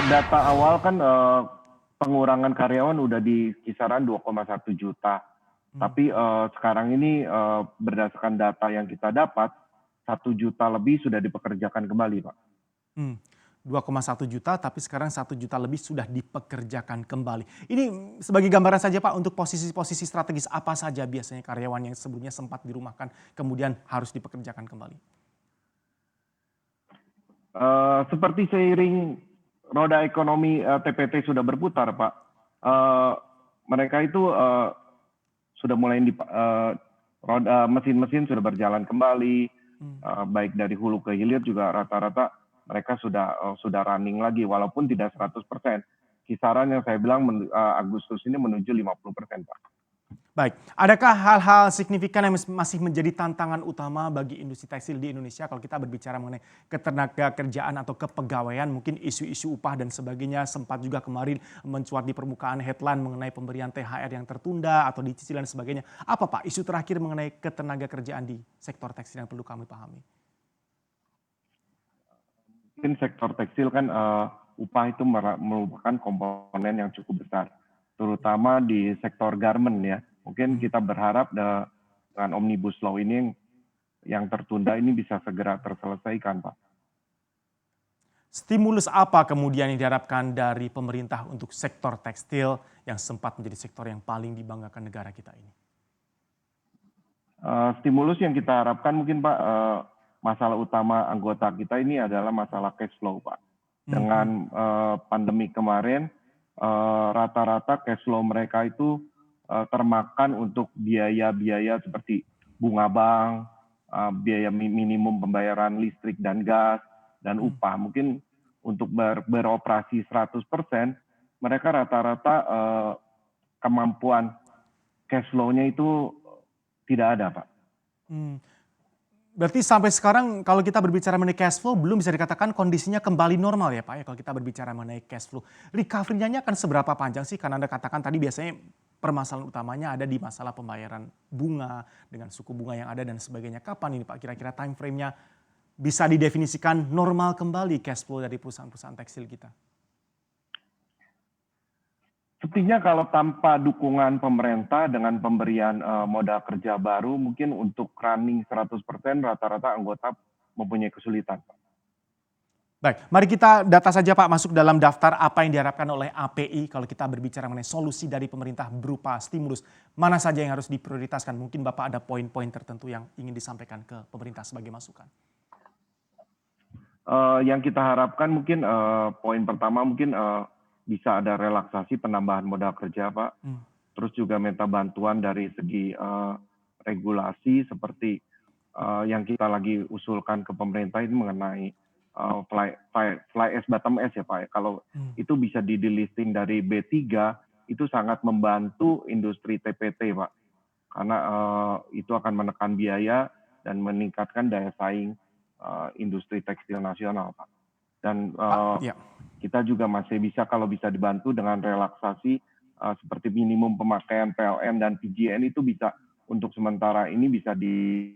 data awal kan pengurangan karyawan udah di kisaran 2,1 juta. Mmm, Tapi sekarang ini berdasarkan data yang kita dapat, 1 juta lebih sudah dipekerjakan kembali, Pak. mmm, 2,1 juta tapi sekarang 1 juta lebih sudah dipekerjakan kembali. Ini sebagai gambaran saja Pak untuk posisi-posisi strategis apa saja biasanya karyawan yang sebelumnya sempat dirumahkan kemudian harus dipekerjakan kembali? Seperti seiring roda ekonomi TPT sudah berputar, Pak, eee, mereka itu sudah mulai roda mesin-mesin sudah berjalan kembali, Mmm. baik dari hulu ke hilir juga rata-rata mereka sudah running lagi walaupun tidak 100%. Kisaran yang saya bilang Agustus ini menuju 50%, Pak. Baik, adakah hal-hal signifikan yang masih menjadi tantangan utama bagi industri tekstil di Indonesia kalau kita berbicara mengenai ketenagakerjaan atau kepegawaian, mungkin isu-isu upah dan sebagainya sempat juga kemarin mencuat di permukaan headline mengenai pemberian THR yang tertunda atau dicicil dan sebagainya. Apa Pak isu terakhir mengenai ketenagakerjaan di sektor tekstil yang perlu kami pahami? Mungkin sektor tekstil kan upah itu merupakan komponen yang cukup besar, terutama di sektor garment ya. Mungkin Hmm. kita berharap dengan Omnibus Law ini yang tertunda ini bisa segera terselesaikan, Pak. Stimulus apa kemudian yang diharapkan dari pemerintah untuk sektor tekstil yang sempat menjadi sektor yang paling dibanggakan negara kita ini? Stimulus yang kita harapkan mungkin Pak, masalah utama anggota kita ini adalah masalah cash flow, Pak. Mhm. Dengan pandemi kemarin, rata-rata cash flow mereka itu termakan untuk biaya-biaya seperti bunga bank, biaya minimum pembayaran listrik dan gas, dan Mmm. upah. Mungkin untuk beroperasi 100%, mereka rata-rata kemampuan cash flow-nya itu tidak ada, Pak. Mmm. Berarti sampai sekarang kalau kita berbicara mengenai cash flow belum bisa dikatakan kondisinya kembali normal ya Pak ya kalau kita berbicara mengenai cash flow. Recovery-nya akan seberapa panjang sih? Karena Anda katakan tadi biasanya permasalahan utamanya ada di masalah pembayaran bunga dengan suku bunga yang ada dan sebagainya. Kapan ini Pak kira-kira time frame-nya bisa didefinisikan normal kembali cash flow dari perusahaan-perusahaan tekstil kita? Sepertinya kalau tanpa dukungan pemerintah dengan pemberian modal kerja baru, mungkin untuk running 100% rata-rata anggota mempunyai kesulitan, Pak. Baik, mari kita data saja Pak masuk dalam daftar apa yang diharapkan oleh API kalau kita berbicara mengenai solusi dari pemerintah berupa stimulus. Mana saja yang harus diprioritaskan? Mungkin Bapak ada poin-poin tertentu yang ingin disampaikan ke pemerintah sebagai masukan. Yang kita harapkan mungkin poin pertama mungkin bisa ada relaksasi penambahan modal kerja, Pak. Hmm. Terus juga minta bantuan dari segi regulasi seperti yang kita lagi usulkan ke pemerintah ini mengenai fly ash bottom ash ya Pak. Kalau Hmm. itu bisa di delisting dari B3 itu sangat membantu industri TPT Pak. Karena itu akan menekan biaya dan meningkatkan daya saing industri tekstil nasional Pak. Dan Pak, ya. kita juga masih bisa kalau bisa dibantu dengan relaksasi seperti minimum pemakaian PLN dan PGN itu bisa untuk sementara ini bisa di